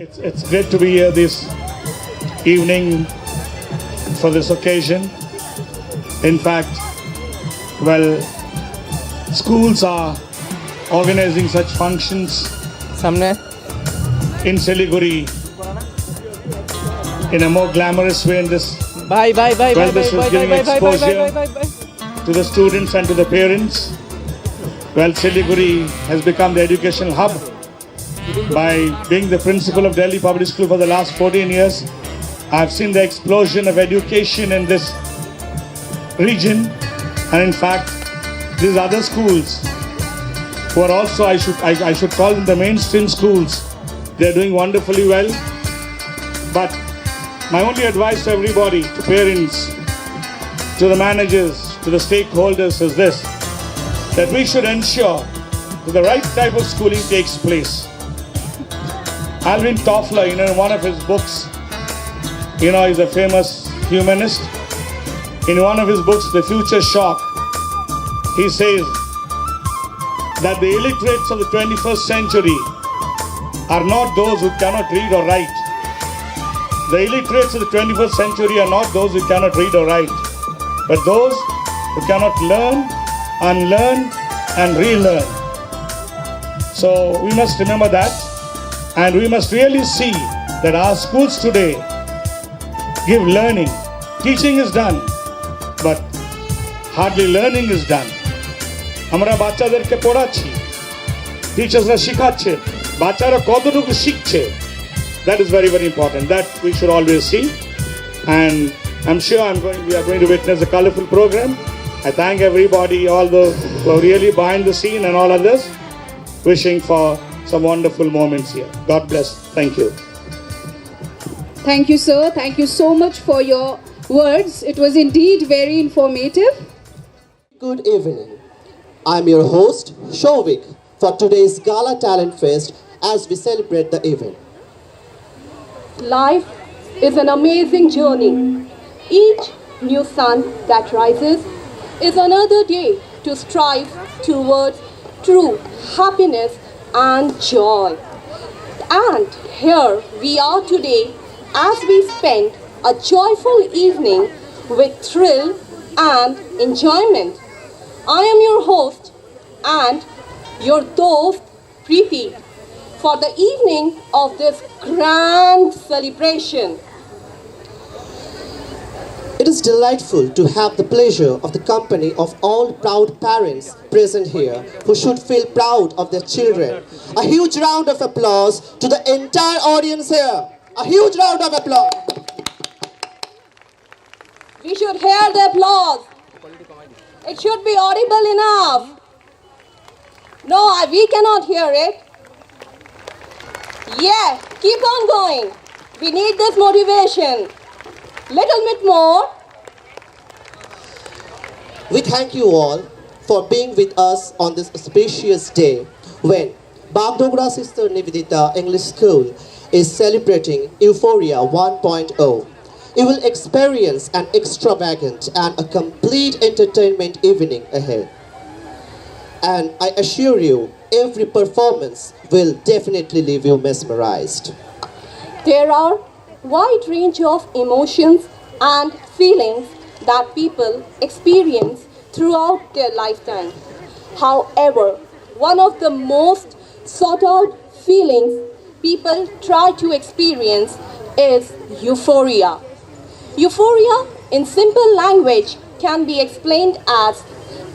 It's great to be here this evening for this occasion. In fact, well, schools are organizing such functions in Siliguri in a more glamorous way in this. This is giving exposure to the students and to the parents. Well, Siliguri has become the educational hub by being the principal of Delhi Public School for the last 14 years. I've seen the explosion of education in this region, and in fact, these other schools who are also, I should call them the mainstream schools, they're doing wonderfully well. But my only advice to everybody, to parents, to the managers, to the stakeholders is this, that we should ensure that the right type of schooling takes place. Alvin Toffler, in one of his books, he's a famous humanist. In one of his books, The Future Shock, he says that the illiterates of the 21st century are not those who cannot read or write. The illiterates of the 21st century are not those who cannot read or write, but those who cannot learn, unlearn, and relearn. So we must remember that, and we must really see that our schools today give learning. Teaching is done, but hardly learning is done. আমরা বাচ্চাদেরকে পড়াচ্ছি, টিচার্সরা শিখাচ্ছে, বাচ্চারা কতটুকু শিখছে, that is very, very important. That we should always see, and I'm sure we are going to witness a colorful program. I thank everybody, all those who are really behind the scene and all others, wishing for some wonderful moments here. God bless. Thank you. Thank you, sir. Thank you so much for your words. It was indeed very informative. Good evening. I'm your host, Shovik, for today's Gala Talent Fest as we celebrate the event. Life is an amazing journey. Each new sun that rises is another day to strive towards true happiness and joy. And here we are today as we spend a joyful evening with thrill and enjoyment. I am your host and your dost Preeti for the evening of this grand celebration. It is delightful to have the pleasure of the company of all proud parents present here who should feel proud of their children. A huge round of applause to the entire audience here. A huge round of applause. We should hear the applause. It should be audible enough. No, we cannot hear it. Yeah, keep on going. We need this motivation. Little bit more. We thank you all for being with us on this auspicious day when Bagdogra Sister Nivedita English School is celebrating Euphoria 1.0. You will experience an extravagant and a complete entertainment evening ahead. And I assure you, every performance will definitely leave you mesmerized. There are wide range of emotions and feelings that people experience throughout their lifetime. However, one of the most sought out feelings people try to experience is euphoria. Euphoria, in simple language, can be explained as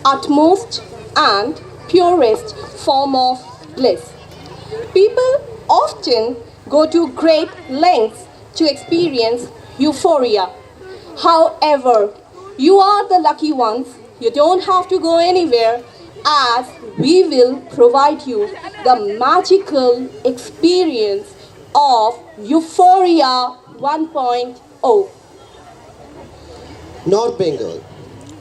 utmost and purest form of bliss. People often go to great lengths to experience euphoria. However, you are the lucky ones. You don't have to go anywhere, as we will provide you the magical experience of Euphoria 1.0. North Bengal.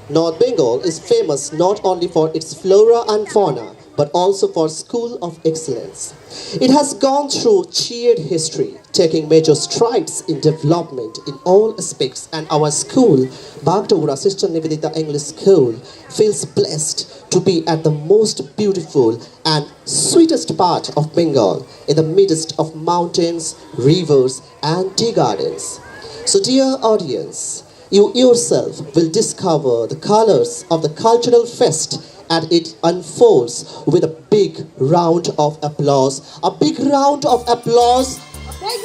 North Bengal is famous not only for its flora and fauna, but also for School of Excellence. It has gone through cheered history, taking major strides in development in all aspects, and our school, Bagdogra Sister Nivedita English School, feels blessed to be at the most beautiful and sweetest part of Bengal, in the midst of mountains, rivers, and tea gardens. So, dear audience, you yourself will discover the colors of the cultural fest and it unfolds with a big round of applause. A big round of applause,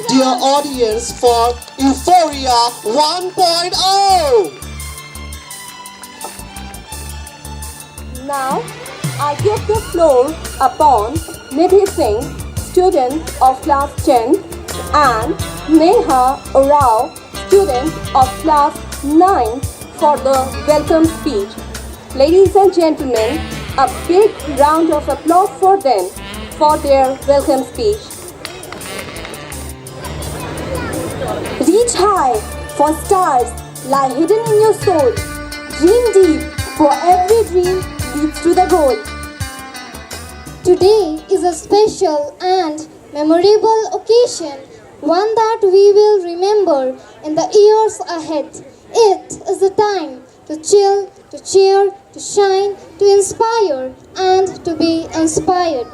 dear audience, for Euphoria 1.0. Now, I give the floor upon Nidhi Singh, student of class 10, and Neha Rao, student of class 9, for the welcome speech. Ladies and gentlemen, a big round of applause for them for their welcome speech. Reach high, for stars lie hidden in your soul. Dream deep, for every dream leads to the goal. Today is a special and memorable occasion, one that we will remember in the years ahead. It is the time to chill, to cheer, to shine, to inspire, and to be inspired.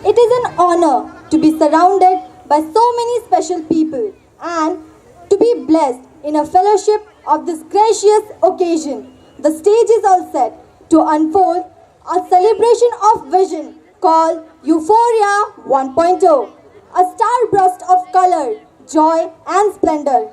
It is an honor to be surrounded by so many special people and to be blessed in a fellowship of this gracious occasion. The stage is all set to unfold a celebration of vision called Euphoria 1.0, a starburst of color, joy and splendor.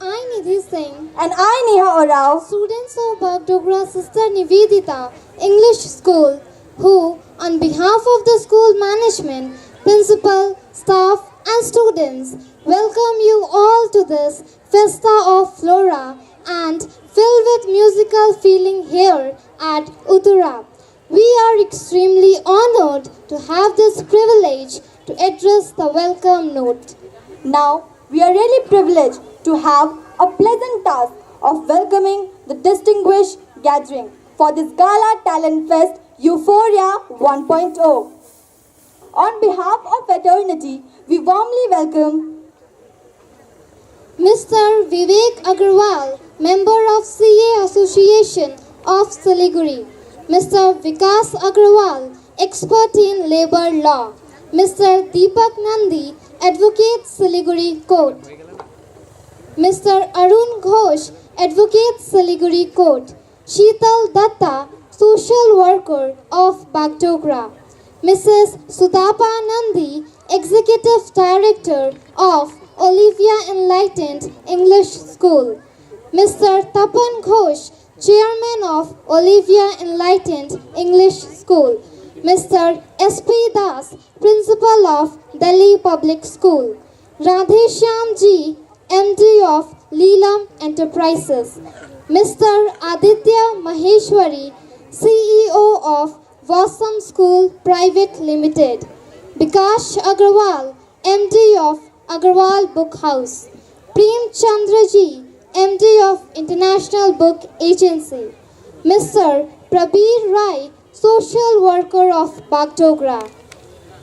I, Nidhi Singh, And I, Neha Rao, students of Bagdogra Sister Nivedita English School, who, on behalf of the school management, principal, staff, and students, welcome you all to this Festa of Flora and filled with musical feeling here at Uttara. We are extremely honored to have this privilege to address the welcome note. now we are really privileged to have a pleasant task of welcoming the distinguished gathering for this Gala Talent Fest Euphoria 1.0. On behalf of fraternity, we warmly welcome Mr. Vivek Agarwal, member of CA Association of Siliguri. Mr. Vikas Agarwal, expert in labor law. Mr. Deepak Nandi, advocate Siliguri Court. Mr. Arun Ghosh, advocate Siliguri Court. Sheetal Datta, social worker of Bagdogra. Mrs. Sudapa Nandi, executive director of Olivia Enlightened English School. Mr. Tapan Ghosh, chairman of Olivia Enlightened English School. Mr. S.P. Das, principal of Delhi Public School. Radhe Shyam Ji, MD of Leelam Enterprises. Mr. Aditya Maheshwari, CEO of Wasam School Private Limited. Bikash Agarwal, MD of Agarwal Book House. Prem Chandraji, MD of International Book Agency. Mr. Prabir Rai, social worker of Bagdogra.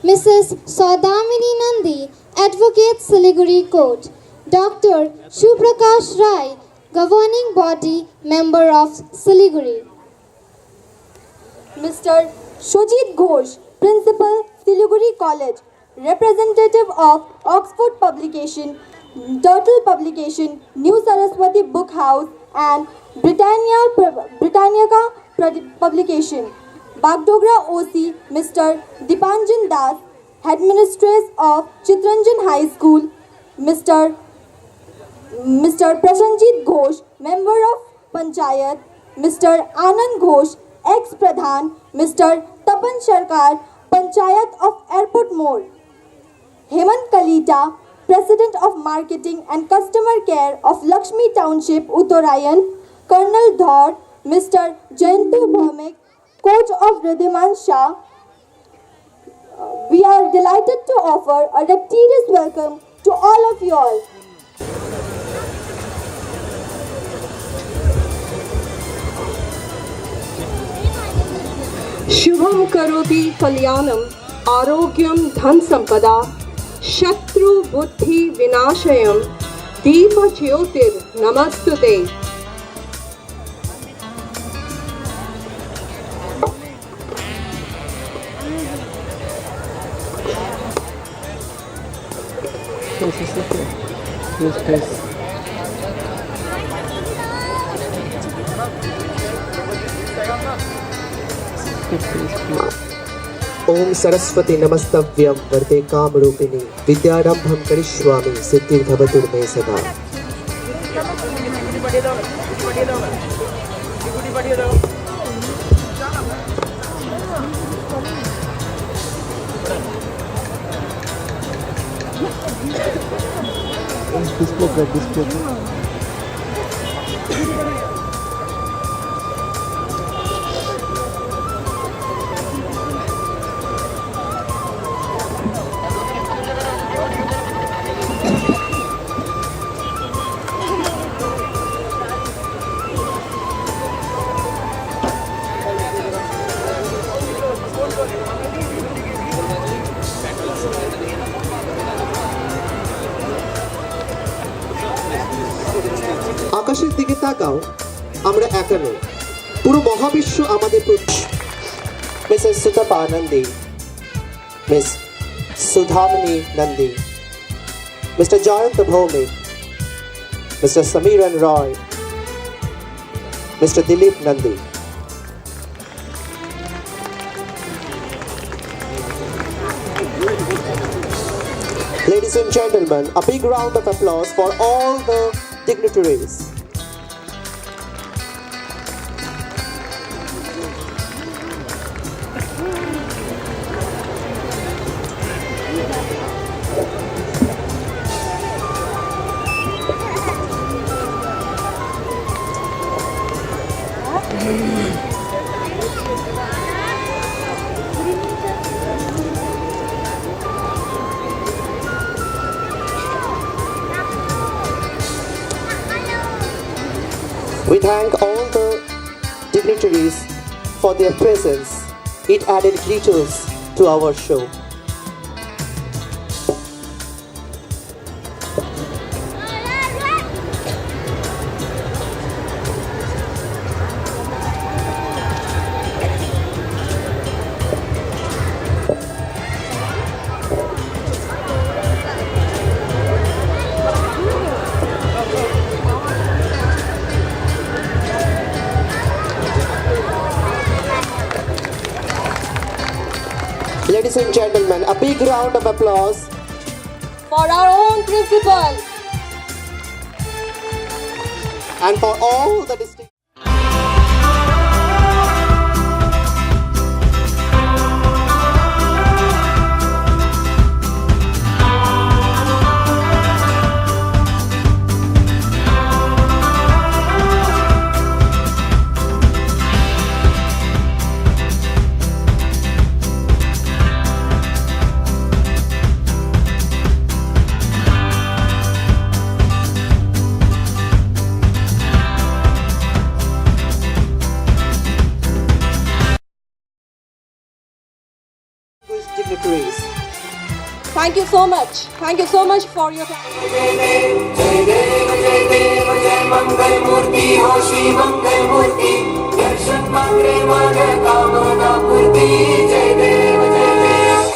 Mrs. Saudamini Nandi, advocate Siliguri Court. Dr. Shuprakash Rai, governing body member of Siliguri. Mr. Shojit Ghosh, Principal, Siliguri College, representative of Oxford Publication, Turtle Publication, New Saraswati Book House, and Britannica Publication. Bagdogra OC, Mr. Dipanjan Das, Headmistress of Chitranjan High School, Mr. Prasanjit Ghosh, Member of Panchayat, Mr. Anand Ghosh, Ex-Pradhan, Mr. Tapan Sharkar, Panchayat of Airport Mode, Hemant Kalita, President of Marketing and Customer Care of Lakshmi Township, Uttarayan, Colonel Dhar, Mr. Jayantu Bhaumik, Coach of Riddhiman Shah. We are delighted to offer a rapturous welcome to all of you all. Shubham करोति कल्याणम आरोग्यम धन संपदा शत्रु बुद्धि विनाशयम दीप ज्योतिर नमस्तुते। ओम सरस्वती नमस्तव्यं वरदे कामरूपिणी विद्यारंभं करिष्यामि सिद्धिर्भवतु मे सदा। আকাশের দিকে তাকাও, আমরা একা নই, পুরো মহাবিশ্ব আমাদের Mrs Sutapa Nandi, Miss Sudhamani Nandi, Mr Jayanta Bhowmik, Mr Samiran Roy, Mr Dilip Nandi. Ladies and gentlemen, a big round of applause for all the dignitaries. We thank all the dignitaries for their presence. It added glitters to our show. Ladies and gentlemen, a big round of applause For our own principal. and for all the distinct. Dignitaries. Thank you so much. Thank you so much for your time. मंगल मूर्ति हो श्री मंगल मूर्ति दर्शन मांगे मन कामना पूर्ति जय देव जय देव।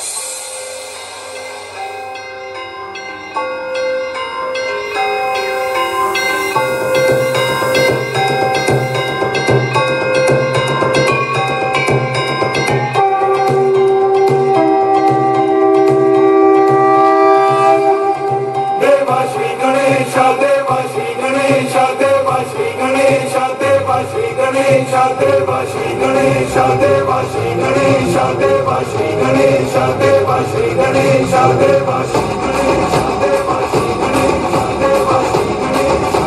देवा श्री गणेश देवा श्री गणेश देवा श्री गणेश देवा श्री गणेश देवा श्री गणेश देवा श्री गणेश देवा श्री गणेश देवा श्री गणेश देवा श्री गणेश देवा श्री गणेश देवा श्री गणेश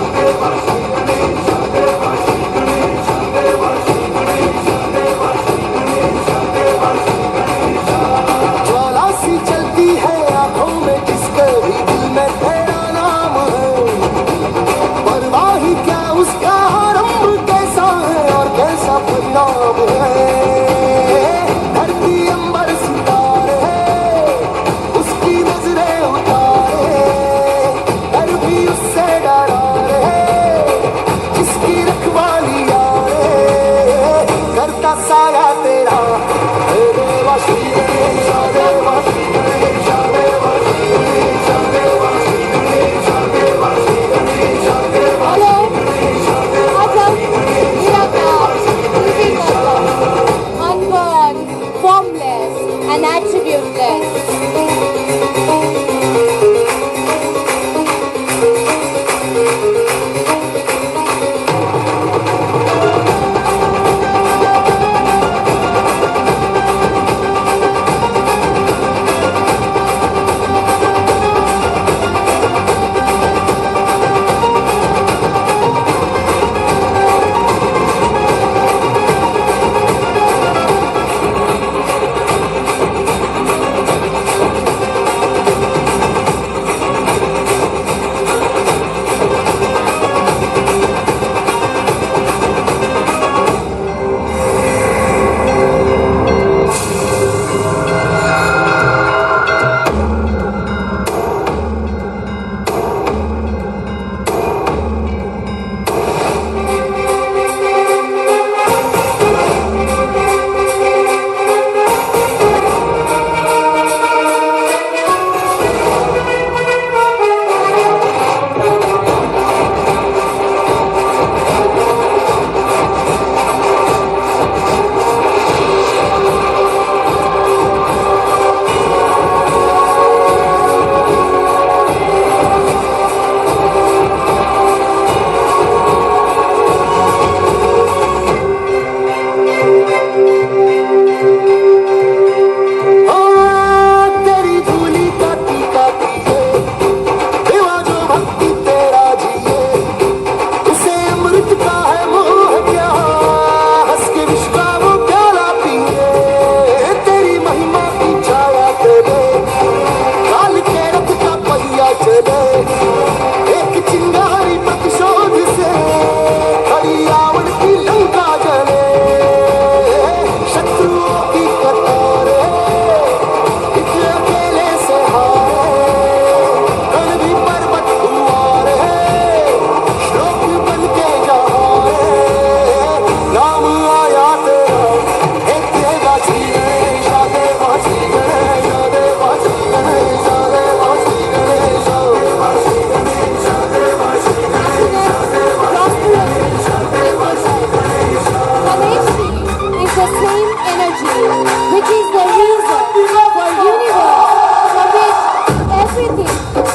देवा श्री गणेश देवा श्री गणेश देवा श्री गणेश देवा श्री गणेश देवा श्री गणेश। ज्वाला सी चलती है आंखों में जिसके भी दिल में तेरा नाम है, परवाह ही क्या उसका आरंभ कैसा है और कैसा परिणाम है।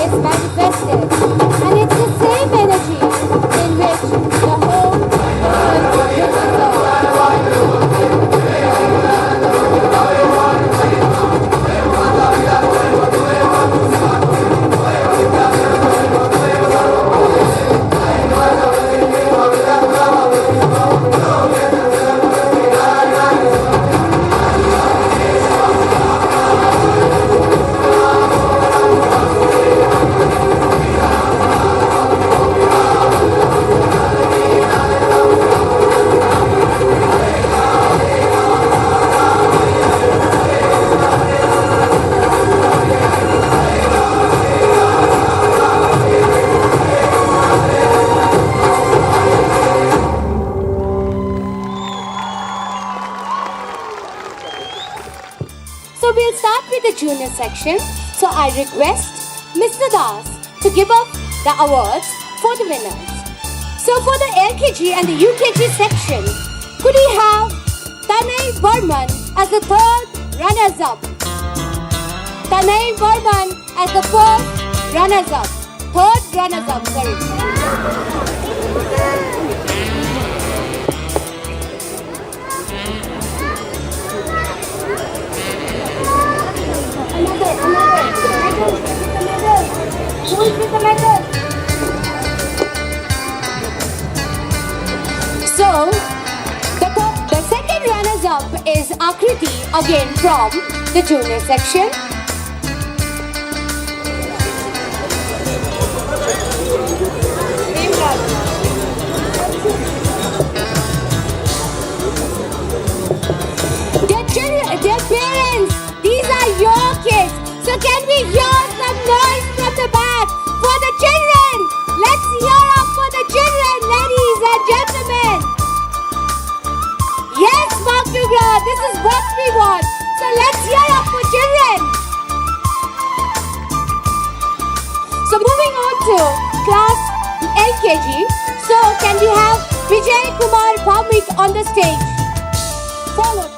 is manifested, and it's the same energy in which the whole world is absorbed. So we'll start with the junior section. So I request Mr. Das to give up the awards for the winners. So for the LKG and the UKG section, could we have Tanay Burman as the third runners-up? Tanay Burman as the first runners-up. Third runners-up, sorry. So, the second runners-up is Akriti, again from the junior section. Dear parents, these are your kids. So can we hear some noise from the back for the children? Let's hear up for the children, ladies and gentlemen. Yes, Magdugra, this is what we want. So let's hear up for children. So moving on to class LKG. So can we have Vijay Kumar Bhavik on the stage? Followed.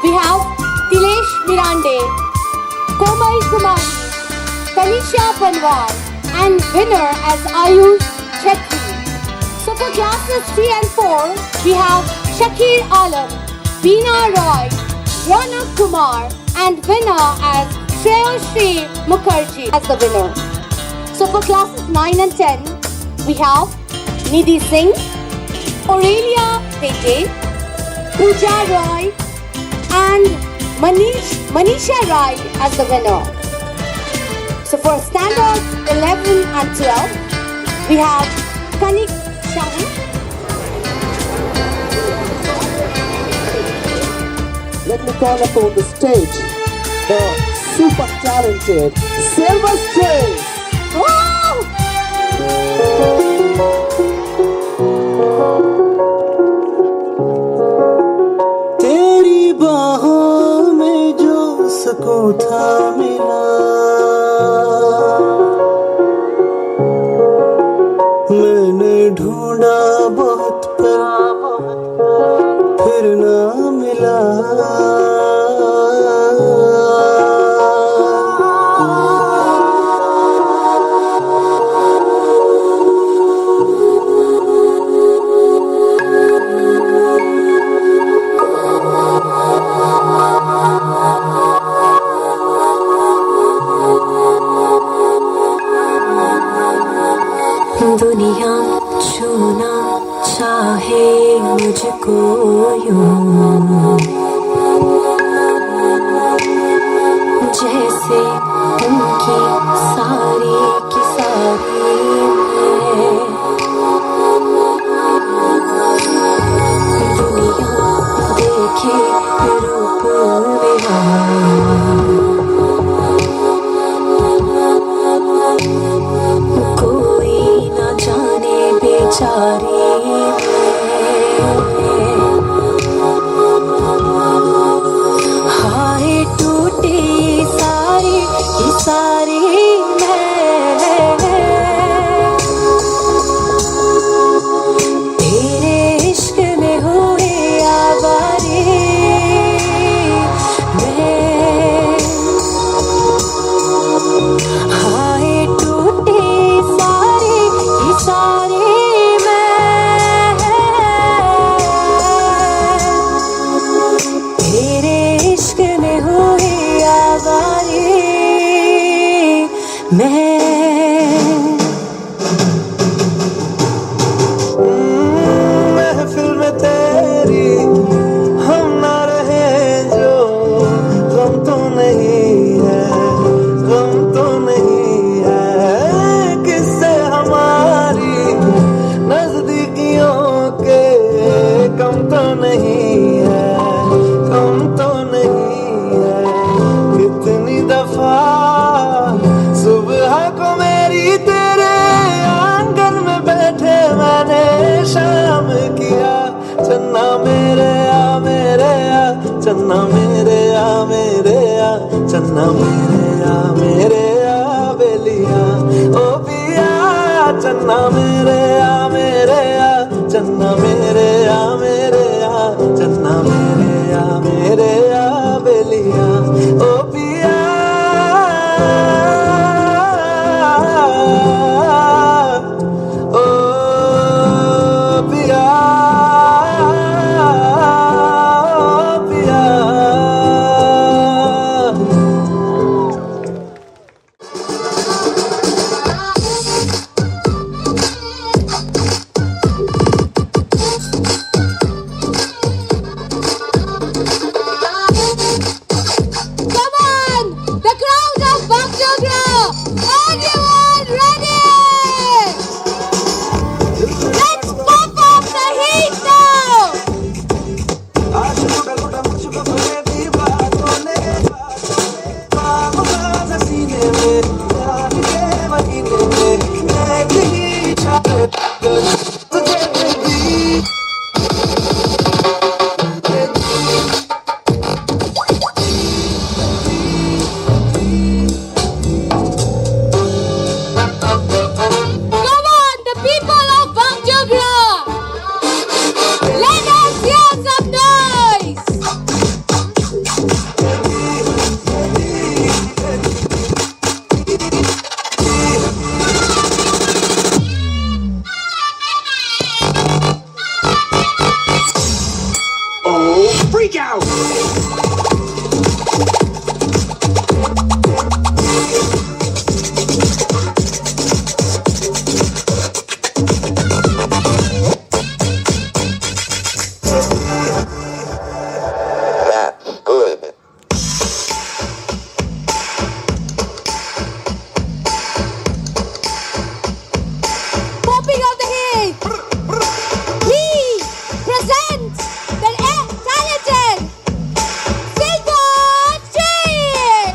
We have Tilesh Mirande, Komal Kumar, Tanisha Panwar, and winner as Ayush Chetri. So for classes 3 and 4, we have Shakir Alam, Veena Roy, Ronak Kumar, and winner as Shreyoshri Mukherjee as the winner. So for classes 9 and 10, we have Nidhi Singh, Aurelia Tete, Pooja Roy, and Manisha Rai as the winner. So for standards 11 and 12, we have Kanik Shahi. Let me call upon the stage the super talented Silver Strings. तेरी बाहों में जो सुकून था मिला, मैंने ढूंढा बहुत पर फिर ना मिला। दुनिया छूना चाहे मुझको यूं, जैसे उनकी सारी की सारी दुनिया देखे रूप कोई न जाने बेचारी हाय टूटी सारी की सारी तेरे इश्क में हुए आवारे हाय टूटे सारे की सारे तेरे इश्क में हुए आवारे महफिल में तेरी हम ना रहे जो गम तो नहीं है, गम तो नहीं है। किससे हमारी नजदीकियों के कम तो नहीं है, कम तो नहीं है। कितनी दफा सुबह को मेरी तेरे आंगन में बैठे मैंने शाम किया। चन्ना मेरे आ मेरे आ, चन्ना मेरे आ मेरे आ, चन्ना मेरे आ मेरे आ बेलिया ओ पिया। चन्ना मेरे आ मेरे आ, चन्ना मेरे आ मेरे आ, चन्ना मेरे आ मेरे आ बेलिया ओ पिया। ओ पिया, ओ पिया। Come on! The crowd of Bangjogra! Everyone ready? Let's pump up the heat now! Come on, the people of Bangjogra! Let us hear some noise! Oh, freak out! Pumping of the heat! We present the talented Silver Chief!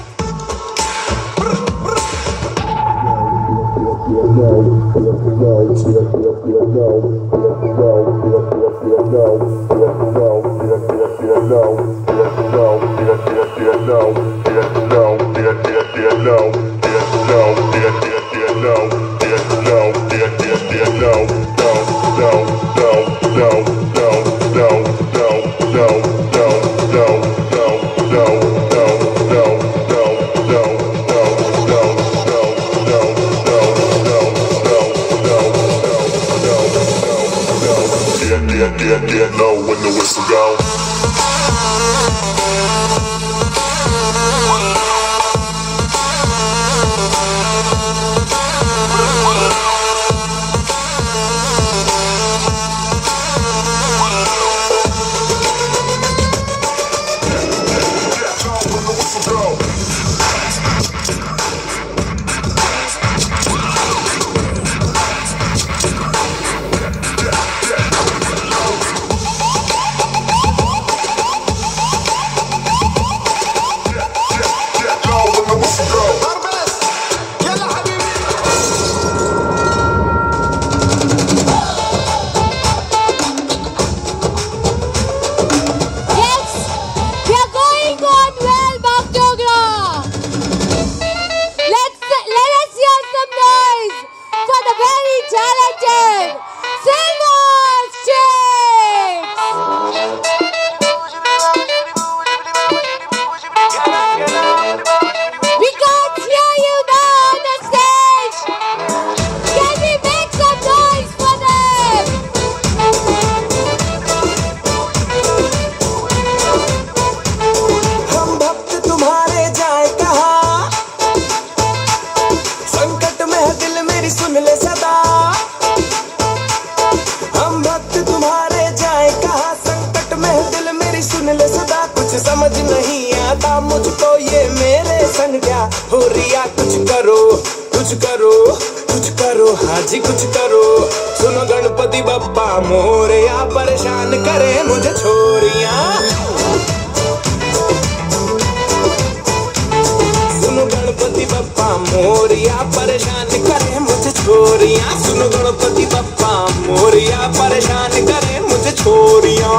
No, when the whistle go. हाँ जी कुछ करो, सुनो गणपति बप्पा मोरया, परेशान करे मुझे छोरियां। सुनो गणपति बप्पा मोरया, परेशान करे मुझे छोरियां। सुनो गणपति बप्पा मोरया, परेशान करे मुझे छोरियां।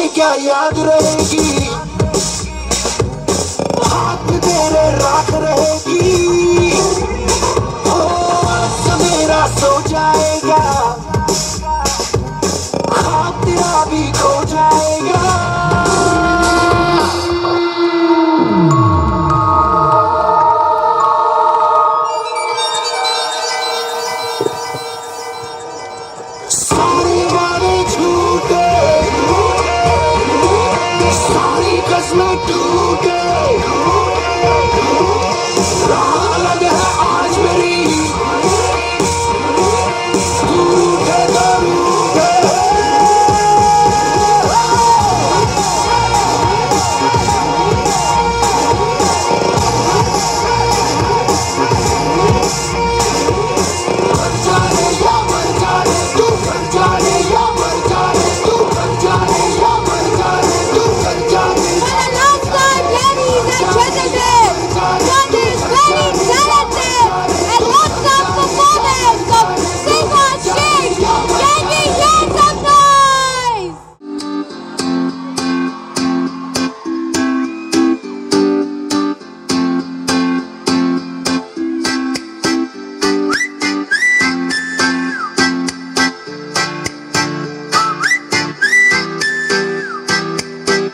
क्या याद रहेगी, हाथ में तेरे रात रहेगी। ओ सवेरा सो जाएगा, ख्वाब तेरा भी खो जाएगा। सारे वादे झूठे, सारी कसमें टूटे, राह अलग है आज मेरी, तू रूठे तो रूठे। मर जाने या मर जाने तू, मर जाने या मर जाने तू, मर जाने या मर जाने तू, मर जाने।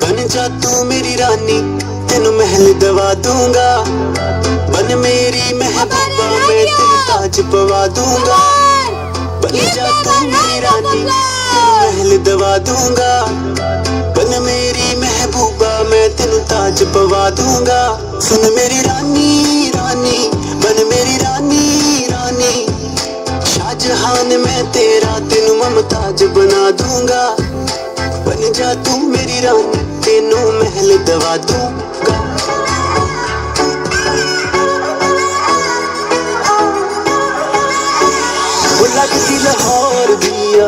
बन जा तू मेरी रानी, तेनू महल दवा दूंगा। बन मेरी महबूबा, मैं तेरे ताज पवा दूंगा। बन जा तू मेरी रानी, तेनू महल दवा दूंगा। बन मेरी महबूबा, मैं तेनू ताज पवा दूंगा। सुन मेरी रानी रानी, बन मेरी रानी रानी, शाहजहान मैं तेरा, तेनू मुमताज बना दूंगा। बन जा तू मेरी रानी, तेनू महल दवा दूंगा। वो लगदी लाहौर दिया,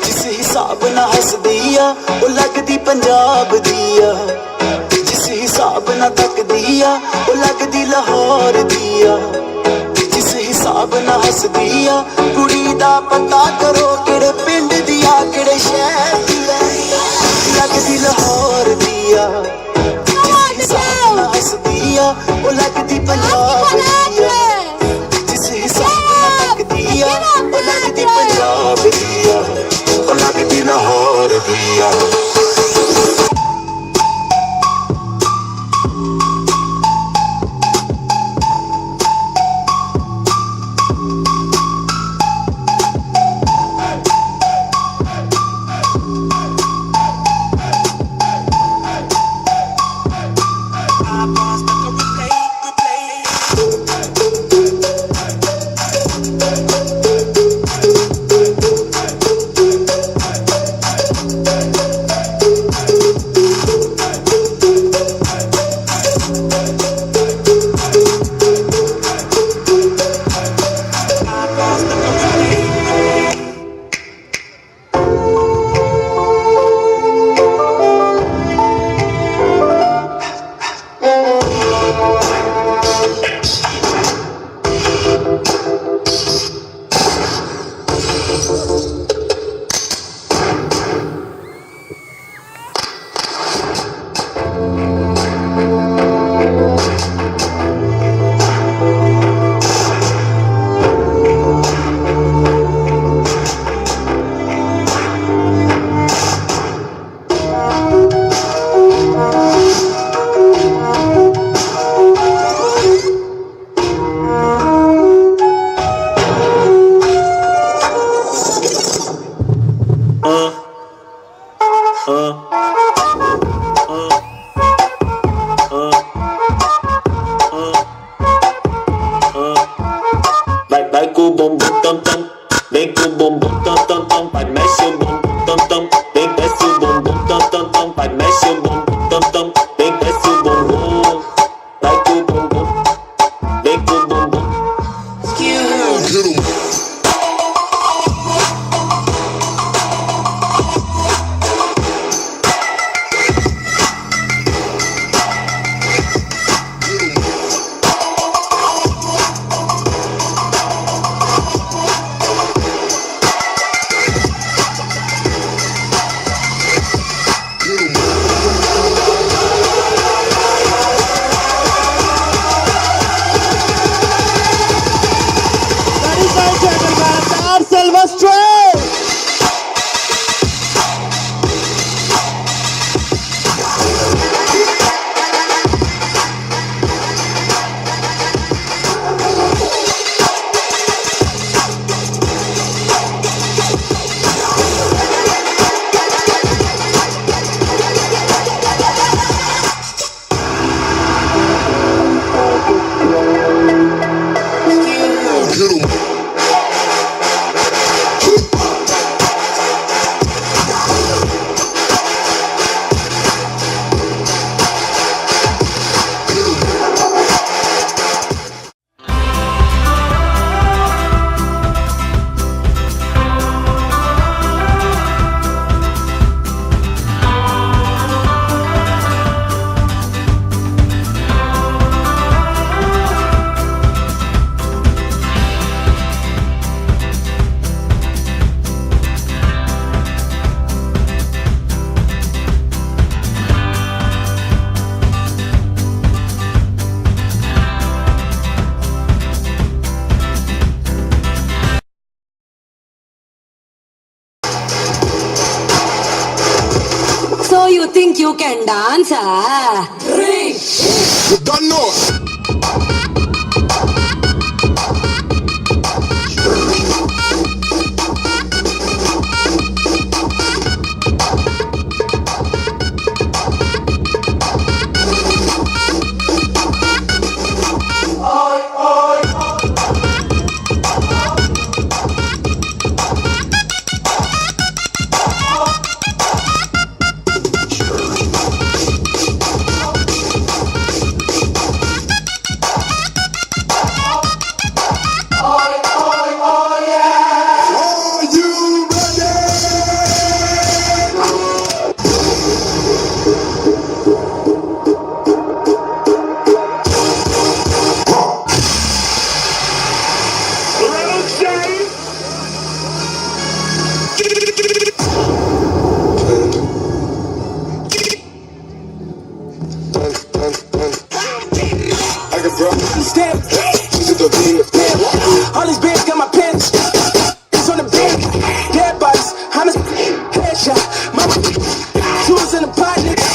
जिस हिसाब ना हस दिया। वो लगदी पंजाब दिया, जिस हिसाब ना तक दिया। वो लगदी लाहौर दिया, जिस हिसाब ना हस दिया। कुड़ी दा पता करो, केड़े पिंड दिया, केड़े शहर दिया। लगदी लाहौर दिया, जिस हिसाब ना हस दिया। वो लगदी पंजाब दिया, जिस हिसाब ना तक दिया। वो लगदी पंजाब दिया, वो लगदी लाहौर दिया। to boom boom, like to boom boom, make to boom boom. Get 'em. So you think you can dance, ah? You don't know. Step to the beat. All these bands got my pants. It's on the bed. Dead bodies. I'm a headshot. Mama. Tools in the pot, nigga.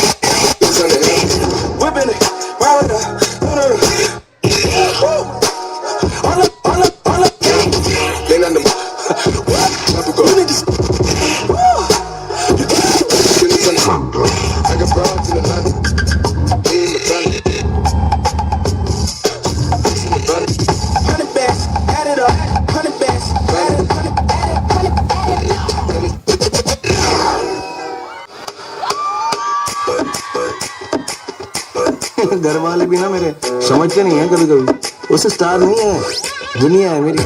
Whipping it. Round it up. All up. They not them. You niggas. I got broads in the night. घर वाले भी ना मेरे समझते नहीं है कभी कभी उसे स्टार नहीं है दुनिया है मेरी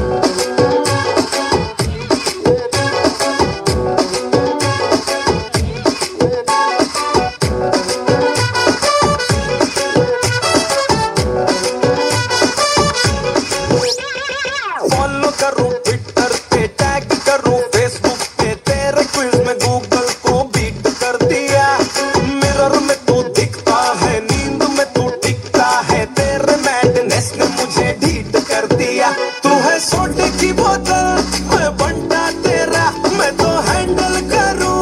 फॉलो करूं ट्विटर पे टैग करूं फेसबुक पे तेरे क्विज में गूगल को बीट कर दिया मिरर में तू दिखता है नींद में तू टिकता है तेरे मैडनेस ने मुझे ढीठ कर दिया तू है सोडे की बोतल मैं बंटा तेरा मैं तो हैंडल करूं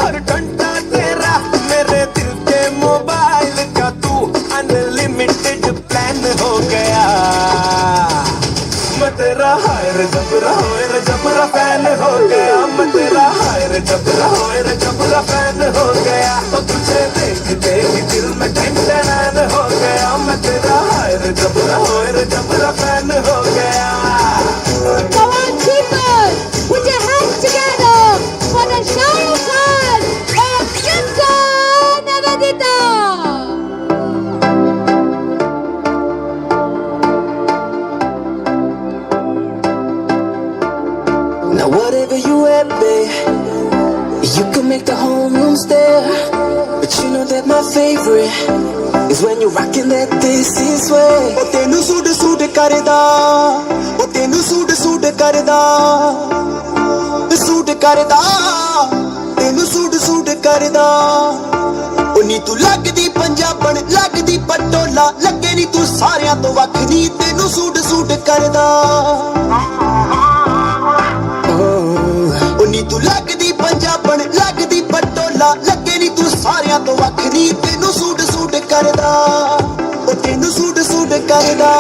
हर घंटा तेरा मेरे दिल के मोबाइल का तू अनलिमिटेड प्लान हो गया मैं तेरा हायर जबरा फैन हो गया मैं तेरा हायर जबरा फैन हो गया तो तुझे देखते ही दिल में टेंशन हो गया मैं तेरा हायर जबरा फैन हो गया Come on, people! Put your hands together for the Shah Rukh Khan and Sister Nivedita! favorite is when you're rocking that desi sway. Oh tenu suit suit karda, oh tenu suit karda, suit karda, tenu suit karda. Oh नी तू लगदी पंजाबन लगदी पटोला लगे नी तू सारियां तो वख नी तेनू suit करदा ओ नी तू लगदी पंजाबन लगदी पटोला लगे नी तू सारियां तो वख नी तेनू सूट करदा ओ तेनू सूट करदा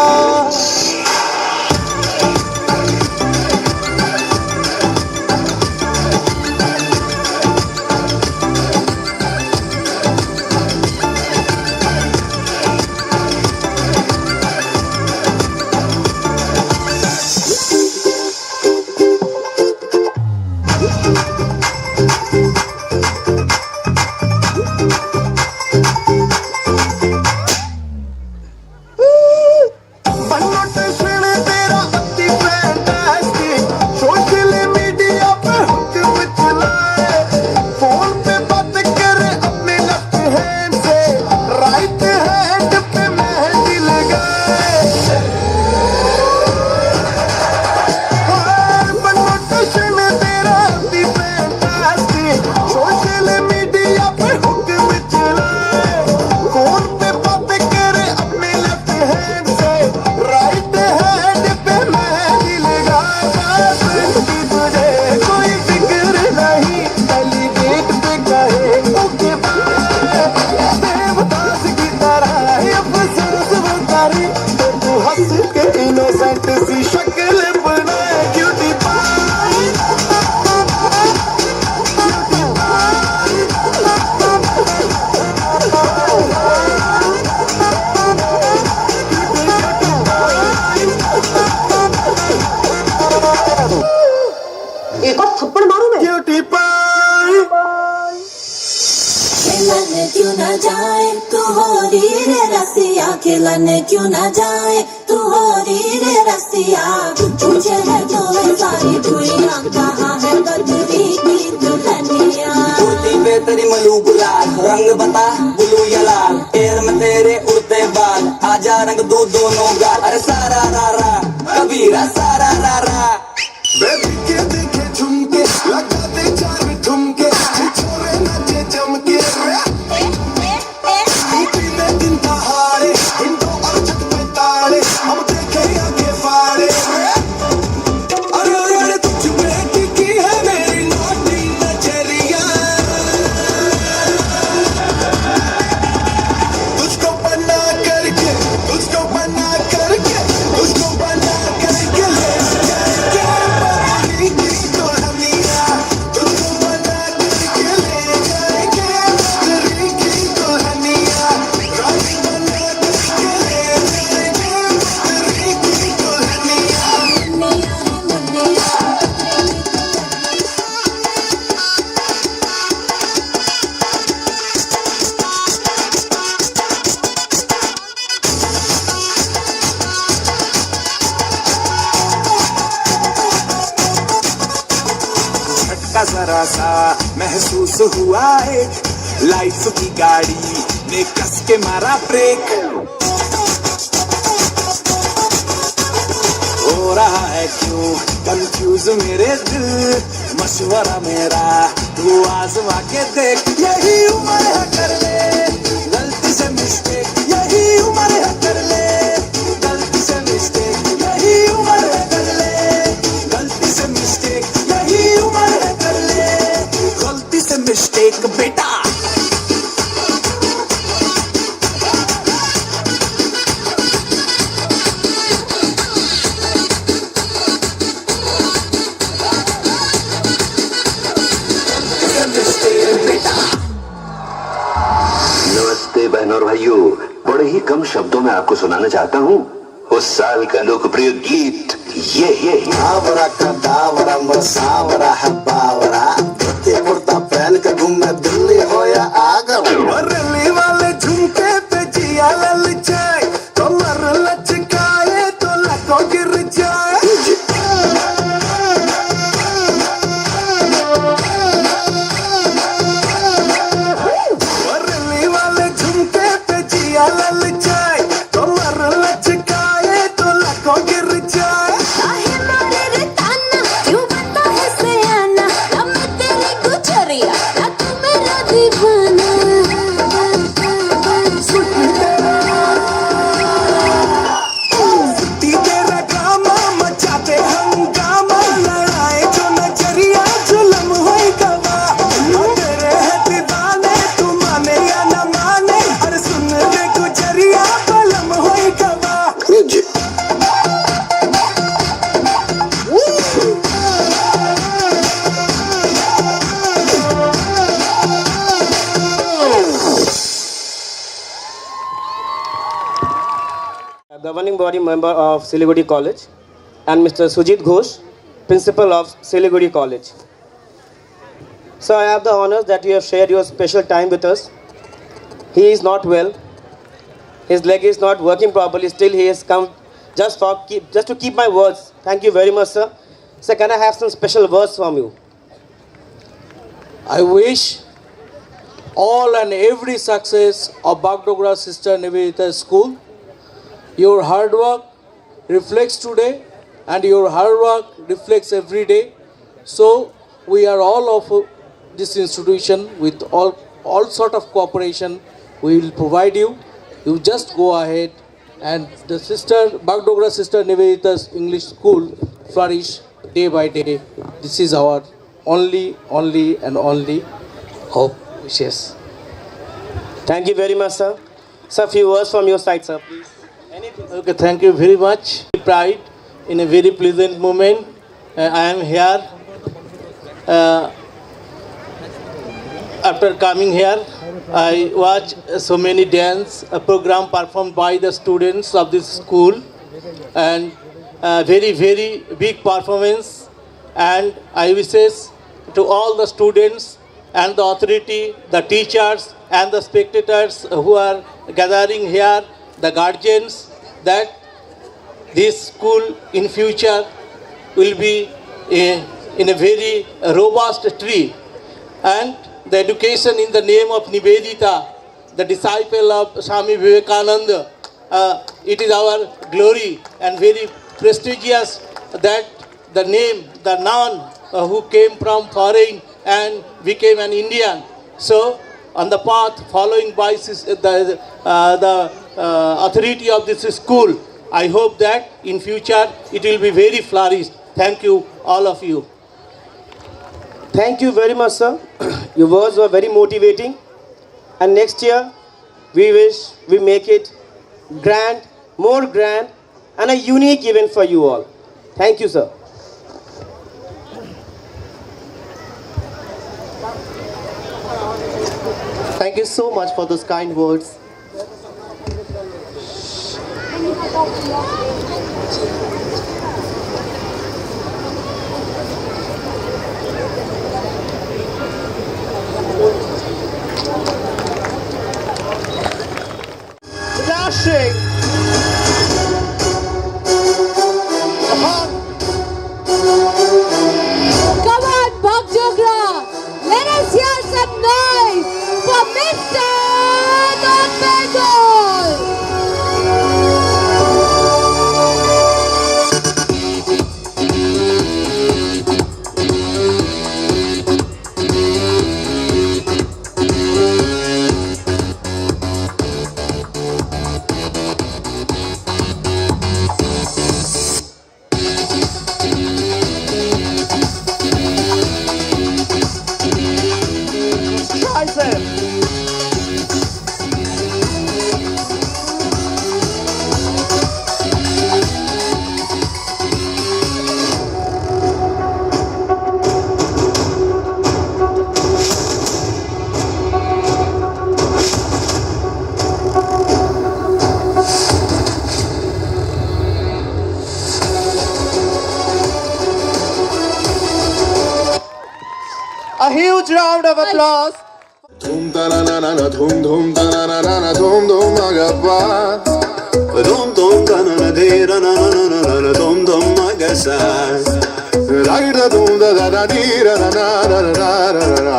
एक और थप्पड़ मारूं मैं क्यूटी पाई खिलन क्यों ना जाए तू हो रे रसिया खिलन क्यों ना जाए तू हो रे रसिया तुझे है तो सारी दुनिया कहाँ है बदरी की दुल्हनिया चोटी पे तेरी मलूक लाल रंग बता ब्लू या लाल पैर में तेरे उड़ते बाल आजा रंग दो दोनों गाल अरे सारा रारा कबीरा सारा रारा बेबी के देखे झुमके लगा दे चार ठुमके छोरे नाचे जमके यूपी में दिन दहाड़े हिंदू और छत पे ताड़े हम देखे आगे फाड़े अरे अरे तुझ पे टिकी है मेरी नौटी नजरिया तुझको बना करके तुझको बना करके तुझको बना करके ले जरा सा महसूस हुआ एक लाइफ की गाड़ी ने कस के मारा ब्रेक हो रहा है क्यों कंफ्यूज मेरे दिल मशवरा मेरा तू आजमा के देख यही उम्र है कर ले गलती से मिस्टेक यही उम्र है कर ले गलती से मिस्टेक यही उम्र है कर ले गलती से मिस्टेक यही उम्र है कर ले गलती से मिस्टेक बेटा नमस्ते बहनों और भाइयों, बड़े ही कम शब्दों में आपको सुनाना चाहता हूँ उस साल का लोकप्रिय गीत ये आवरा का दावरा मसावरा है बावरा धोती कुर्ता पहन के घूमे दिल्ली हो या आगरा दिल्ली वाले झुमके पे जिया ललचाए कमर लचकाए तो लको गिर जाए दिल्ली वाले झुमके governing body member of Siliguri College, and Mr. Sujit Ghosh, principal of Siliguri College. So I have the honors that you have shared your special time with us. He is not well. His leg is not working properly. Still, he has come just to keep my words. Thank you very much, sir. Sir, can I have some special words from you? I wish all and every success of Bagdogra Sister Nivedita School. Your hard work reflects today, and your hard work reflects every day. So we are all of this institution with all sort of cooperation we will provide you. You just go ahead, and the Bagdogra Sister Nivedita's English School flourish day by day. This is our only hope, wishes. Thank you very much, sir. Sir, few words from your side, sir, please. Anything. Okay, thank you very much. Pride in a very pleasant moment. I am here. After coming here, I watch so many dance program performed by the students of this school, and very big performance. And I wishes to all the students and the authority, the teachers and the spectators who are gathering here, the guardians, that this school in future will be in a very robust tree. And the education in the name of Nivedita, the disciple of Swami Vivekananda, it is our glory and very prestigious that the name, the nun who came from foreign and became an Indian. So on the path following by the authority of this school, I hope that in future it will be very flourished. Thank you, all of you. Thank you very much, sir. Your words were very motivating. And next year, we wish we make it grand, more grand, and a unique event for you all. Thank you, sir. Thank you so much for those kind words. Dashing. Come on, Bagdogra! Let us hear some noise for Mr. North Bengal! A huge round of applause. Dhum ta na na na na dhum dhum ta na na na na dhum dhum magappa dhum dhum ta na na de na na na na na na dhum dhum magasa ra da dhum da da da di ra na na na na na na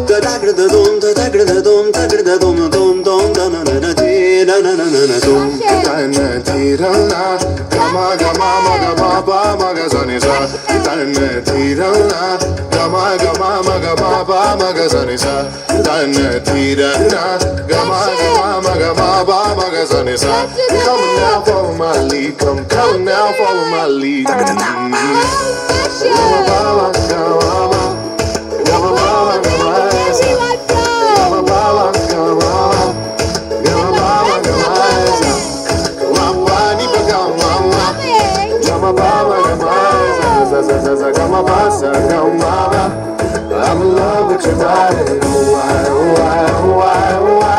da da gra da dhum da da gra da dhum da gra da dhum dhum dhum da na na na de na na na na na dhum ta na di ra na ga ma ma ga ma ba ma ga sa ni sa ta na di ra na ga ma ga ba ma ga sa ni sa ta na di ra na ga ma ba ma ga sa ni sa. Come now, follow my lead. Come now, follow my lead. I'm in love with your body. Oh, why, oh, why, oh, why, oh, why.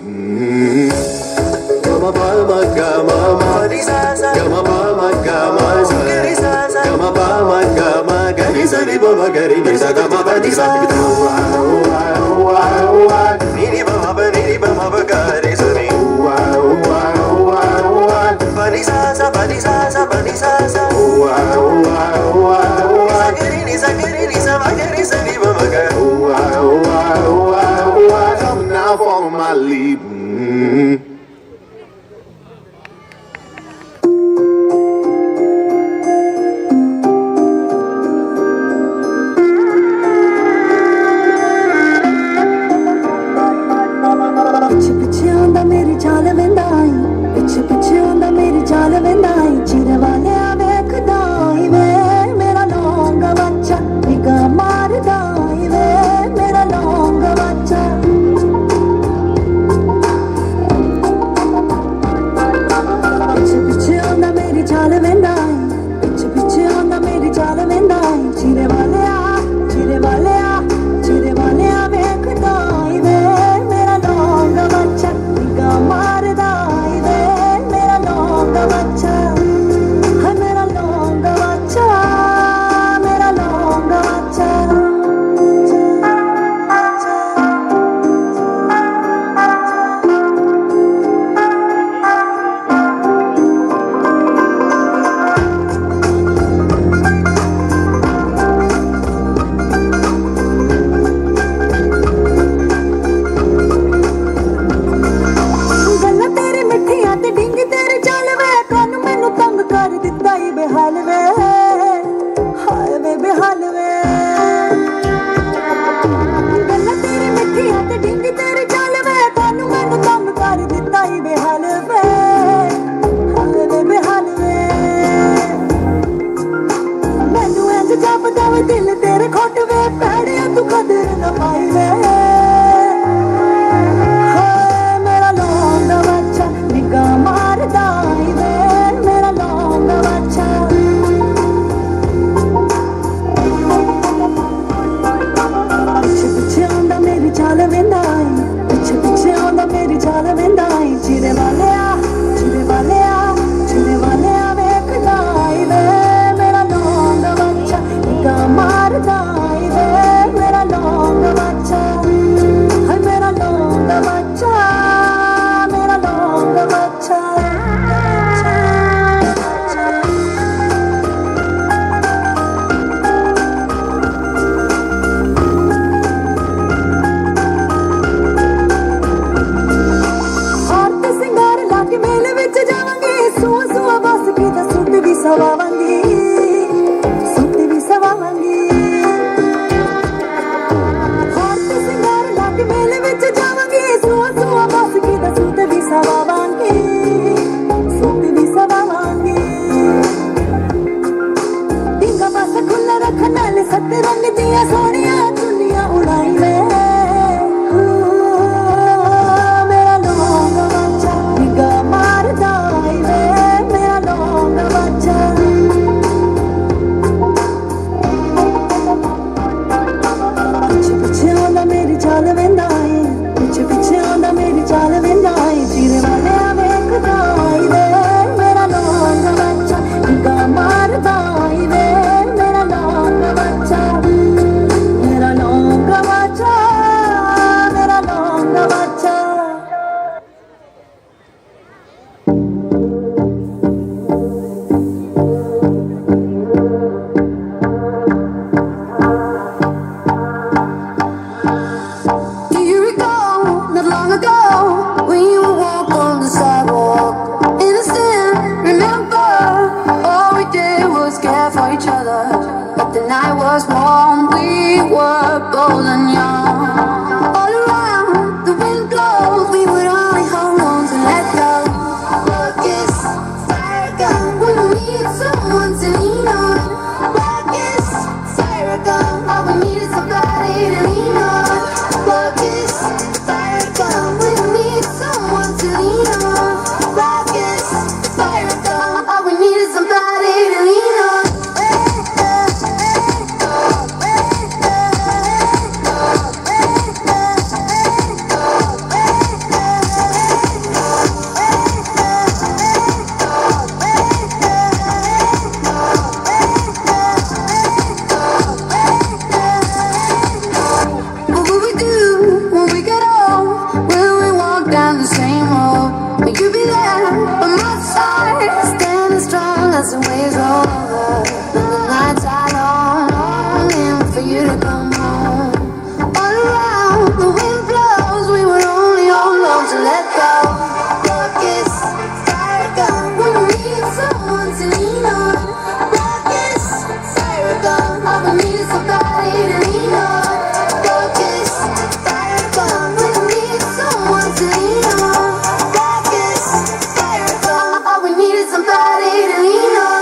leave. Gama ba ma gama ma ni sa sa. Gama ba ma gama sa ni sa sa. Gama ba ma gama ga ni sa ni ba ma ga ni sa gama ba ni sa. Ni ni ba ma ba ga ni sa ni. Ba ni sa sa ba ni sa sa ba ni sa sa. Ni sa ni sa ma ga ni sa ni ba ma ga. Come now, follow my lead. ਪਿੱਛੇ ਪਿੱਛੇ ਆਉਂਦਾ ਮੇਰੀ ਚਾਲ ਵੰਦਾ ਈ ਪਿੱਛੇ ਪਿੱਛੇ ਆਉਂਦਾ ਮੇਰੀ ਚਾਲ ਵੰਦਾ ਈ ਚਿਰ ਵਾਲਿਆ ਵੇਖਦਾ ਈ ਵੇ ਮੇਰਾ ਲੌਂਗ ਬੱਚਾ ਨਿਗਾਹ ਮਾਰਦਾ ਈ ਵੇ ਮੇਰਾ ਲੌਂਗ ਬੱਚਾ ਪਿੱਛੇ ਪਿੱਛੇ ਆਉਂਦਾ ਮੇਰੀ ਚਾਲ ਵੰਦਾ ਈ ਪਿੱਛੇ ਪਿੱਛੇ ਆਉਂਦਾ ਮੇਰੀ ਚਾਲ ਵੰਦਾ ਈ ਚਿਰ ਵਾਲਿਆ ਵੇਖਦਾ ਈ ਵੇ ਮੇਰਾ ਲੌਂਗ ਬੱਚਾ ਨਿਗਾਹ ਮਾਰਦਾ ਈ ਵੇ ਮੇਰਾ ਲੌਂਗ ਬੱਚਾ as the waves roll over, and the nights are long, longing for you to come home. All around, the wind blows, we were only alone to let go. Darkest, tired gun, when we need someone to lean on. Darkest, tired gun, I've been needing somebody to lean on. Darkest, tired gun, when we need someone to lean on. Darkest, tired gun, all we need is somebody to lean on.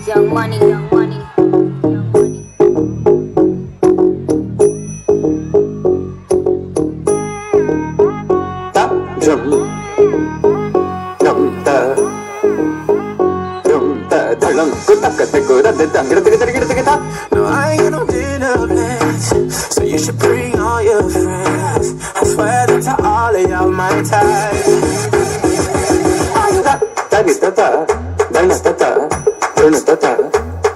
Young money, young money, young money. Ta drum dum ta dhalam kutakate kurade dangrate ta. No, I ain't got no dinner plans, so you should bring all your friends. I swear that to all of y'all my type. Ta ni ta ta dana ta ta dana ta ta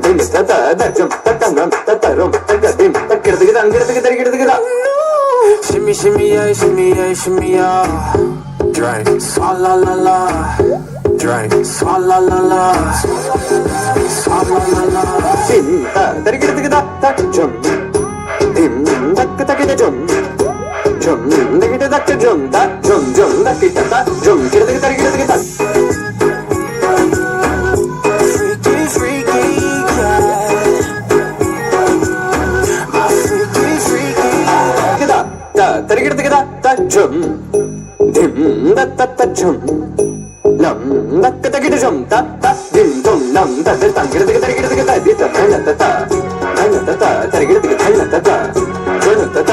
dana ta ta da jum ta ta ram ta ta ram ta ga dim ta girde ta. Shimmy, shimmy, yeah, shimmy, yeah, shimmy, yeah. Drink, swalla la la. Drink, swalla la la. Swalla la la. Dim ta ta girde ta jum dim ta ta girde jum girde ta jum ta jum ta kita ta jum girde ta. Freaky, freaky, cat. My freaky, freaky. Ta jum dim ta jum lam ta kita jum ta dim dum lam ta ta girde ta di ta ta ta girde ta dim ta di ta ta di ta girde ta dim girde ta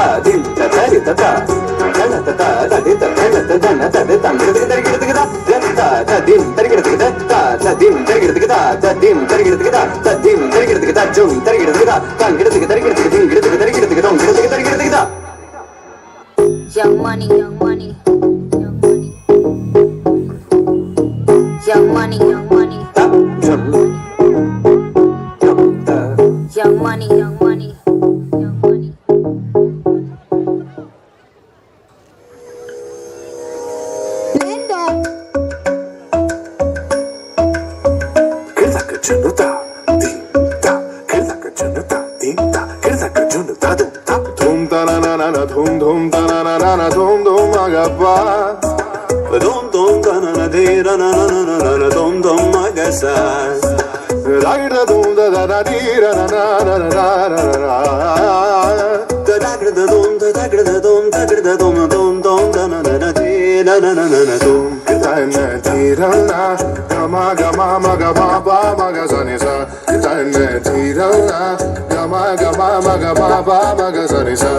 jum girde ta. Young money, young money, young money. Young money, young money. Young money, young money, young money. Blend of Dhum ta na na na na dhum ta na na na na dhum agappa. Dum ta na na de na na na na na dum agasa. Ra da dhum da da da di ra na na na na na na. Da da da dum da da da dum da na na na de na na na na dum. Ta na di ra na ga ma ga ma ga sa ni sa. Ta na di ra na ga ma ga sa ni sa.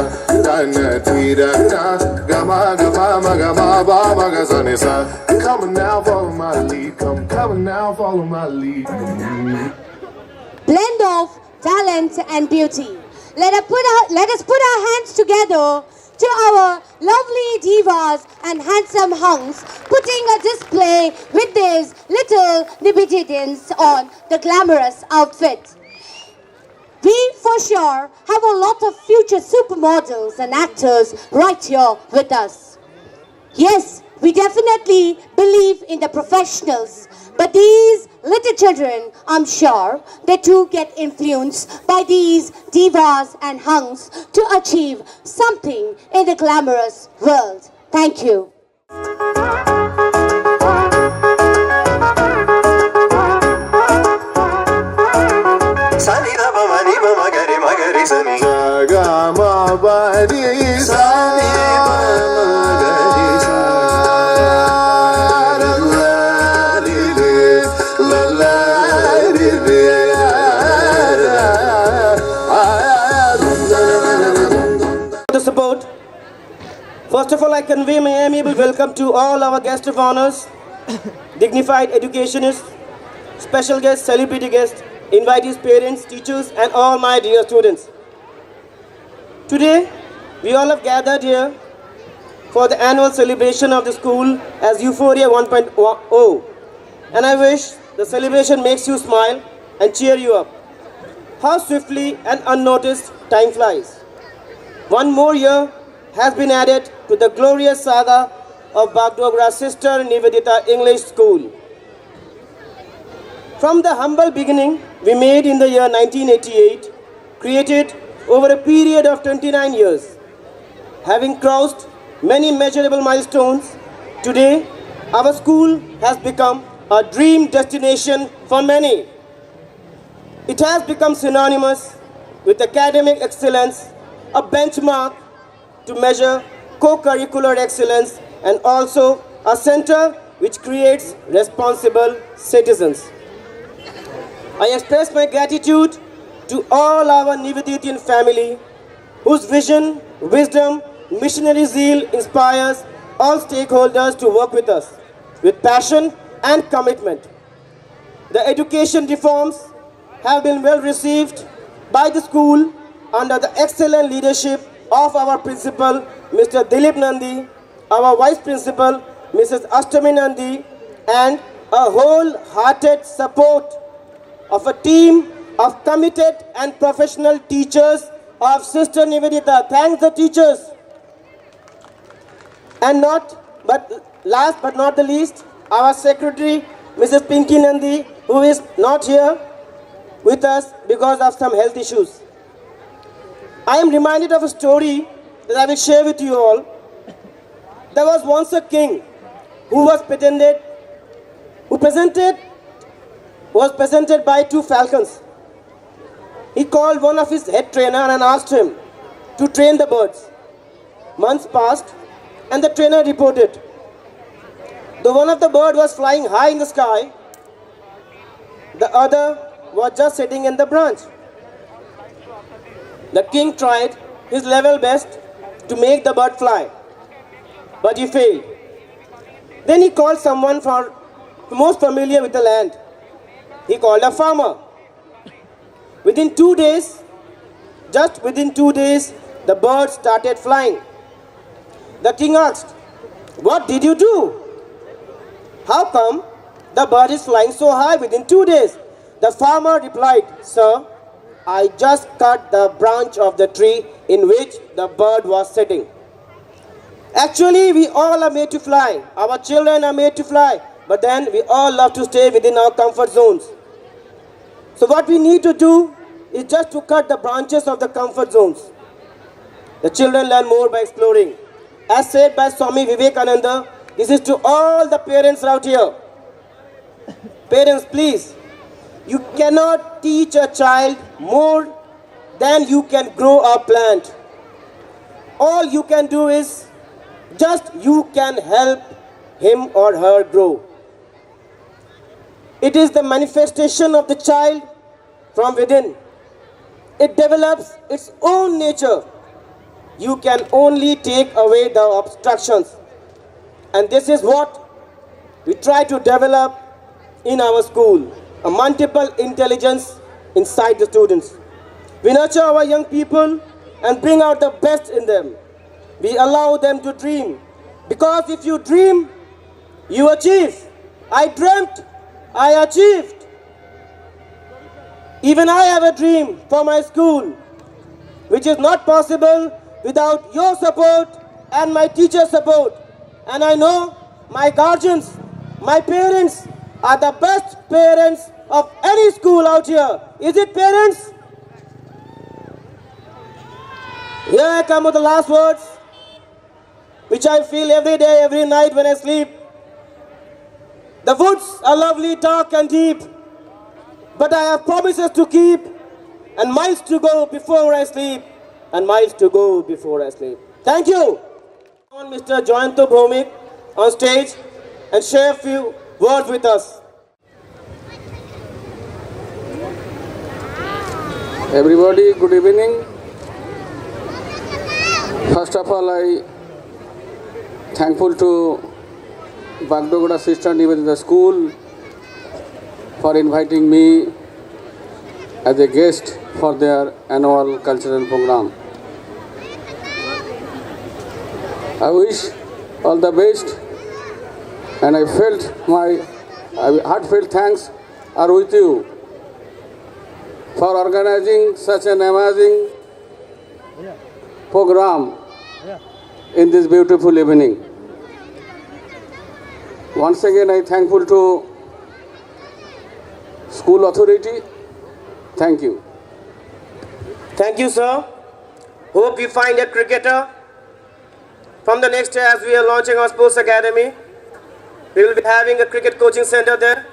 Ta na di ra na ga ma ga sa ni sa. Come now, follow my lead. Come now, follow my lead. Blend of talent and beauty. Let us put our hands together to our lovely divas and handsome hunks putting a display with these little nibididins on the glamorous outfit. We for sure have a lot of future supermodels and actors right here with us. Yes, we definitely believe in the professionals, But these little children, I'm sure, they too get influenced by these divas and hunks to achieve something in the glamorous world. Thank you. Sani da ba ma ni ma ma ga ri sa ni sa ga ma ba ni sa ni ba ma ga ri sa la la ri ri la la ri ri The support. First of all, I convey my amiable welcome to all our guests of honors, dignified educationists, special guests, celebrity guests, invitees, parents, teachers, and all my dear students. Today, we all have gathered here for the annual celebration of the school as Euphoria 1.0. And I wish the celebration makes you smile and cheer you up. How swiftly and unnoticed time flies. One more year has been added to the glorious saga of Bagdogra's sister Nivedita English School. From the humble beginning we made in the year 1988, created over a period of 29 years, having crossed many measurable milestones, today our school has become a dream destination for many. It has become synonymous with academic excellence, a benchmark to measure co-curricular excellence, and also a center which creates responsible citizens. I express my gratitude to all our Niveditian family whose vision, wisdom, missionary zeal inspires all stakeholders to work with us with passion and commitment. The education reforms have been well received by the school under the excellent leadership of our principal, Mr. Dilip Nandi, our vice principal, Mrs. Ashtami Nandi, and a wholehearted support of a team of committed and professional teachers of Sister Nivedita. Thanks the teachers. And last but not the least, our secretary, Mrs. Pinky Nandi, who is not here with us because of some health issues. I am reminded of a story that I will share with you all. There was once a king who was presented by two falcons. He called one of his head trainer and asked him to train the birds. Months passed and the trainer reported, though one of the birds was flying high in the sky, the other was just sitting in the branch. The king tried his level best to make the bird fly, but he failed. Then he called someone most familiar with the land. He called a farmer. Within 2 days, just within 2 days, the bird started flying. The king asked, "What did you do? How come the bird is flying so high within 2 days?" The farmer replied, "Sir, I just cut the branch of the tree in which the bird was sitting." Actually, we all are made to fly. Our children are made to fly. But then we all love to stay within our comfort zones. So what we need to do is just to cut the branches of the comfort zones. The children learn more by exploring. As said by Swami Vivekananda, this is to all the parents out here. Parents, please, you cannot teach a child more than you can grow a plant. All you can do is just you can help him or her grow. It is the manifestation of the child from within. It develops its own nature. You can only take away the obstructions. And this is what we try to develop in our school, a multiple intelligence inside the students. We nurture our young people and bring out the best in them. We allow them to dream. Because if you dream, you achieve. I dreamt, I achieved. Even I have a dream for my school, which is not possible without your support and my teacher's support. And I know my guardians, my parents, are the best parents of any school out here. Is it, parents? Here I come with the last words, which I feel every day, every night when I sleep. The woods are lovely, dark and deep, but I have promises to keep and miles to go before I sleep, and miles to go before I sleep. Thank you. On Mr. Joyanto Bhomik on stage and share a few words with us. Everybody, good evening. First of all, I thankful to Bagdogra Sister Nivedita School for inviting me as a guest for their annual cultural program. I wish all the best, and I felt my heartfelt thanks are with you for organizing such an amazing program in this beautiful evening. Once again, I thankful to school authority. Thank you. Thank you, sir. Hope you find a cricketer. From the next year, as we are launching our sports academy, we will be having a cricket coaching center there.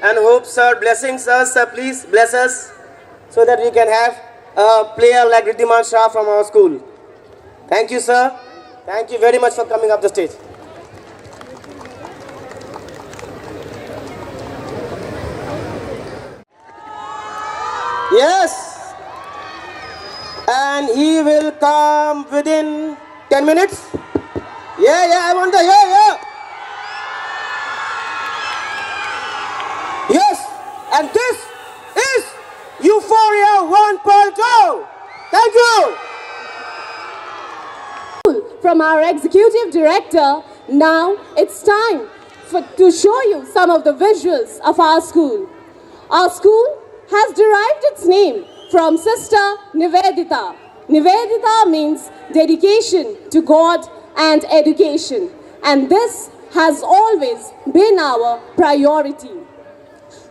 And hope, sir, blessings us, sir, please bless us so that we can have a player like Riddiman Shah from our school. Thank you, sir. Thank you very much for coming up the stage. Yes. And he will come within 10 minutes. Yeah, I want the, yeah. Yes, and this is Euphoria 1.0. Thank you. From our executive director, now it's time to show you some of the visuals of our school. Our school has derived its name from Sister Nivedita. Nivedita means dedication to God and education, and this has always been our priority.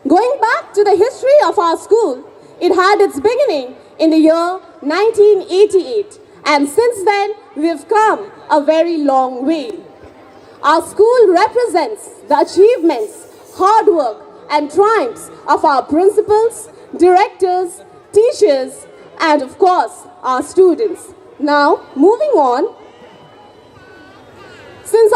Going back to the history of our school, it had its beginning in the year 1988, and since then we've come a very long way. Our school represents the achievements, hard work and triumphs of our principals, directors, teachers and of course our students. Now moving on, since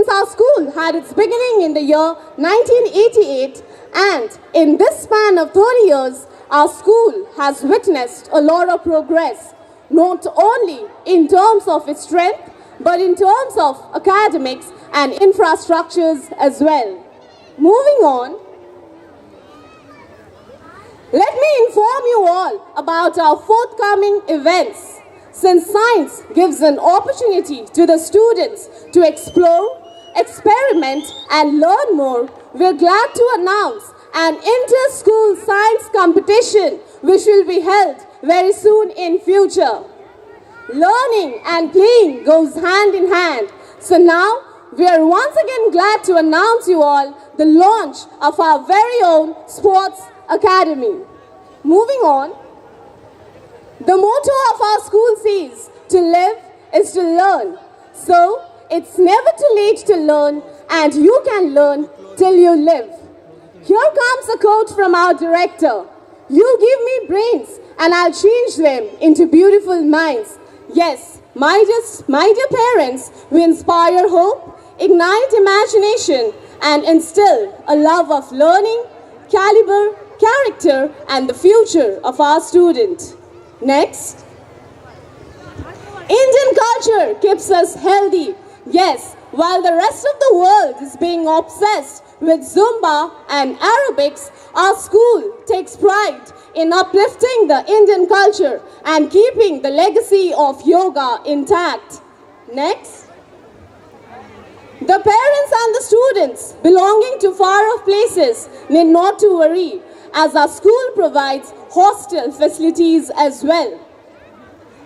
our school had its beginning in the year 1988, and in this span of 30 years, our school has witnessed a lot of progress, not only in terms of its strength, but in terms of academics and infrastructures as well. Moving on, let me inform you all about our forthcoming events. Since science gives an opportunity to the students to explore, experiment and learn more, we're glad to announce an inter-school science competition which will be held very soon in future. Learning and playing goes hand in hand. So now we are once again glad to announce you all the launch of our very own Sports Academy. Moving on, the motto of our school says, to live is to learn. So it's never too late to learn, and you can learn till you live. Here comes a quote from our director. You give me brains and I'll change them into beautiful minds. Yes, my dear parents, we inspire hope, ignite imagination and instill a love of learning, caliber, character and the future of our student. Next. Indian culture keeps us healthy. Yes, while the rest of the world is being obsessed with Zumba and aerobics, our school takes pride in uplifting the Indian culture and keeping the legacy of yoga intact. Next. The parents and the students belonging to far-off places need not to worry, as our school provides hostel facilities as well.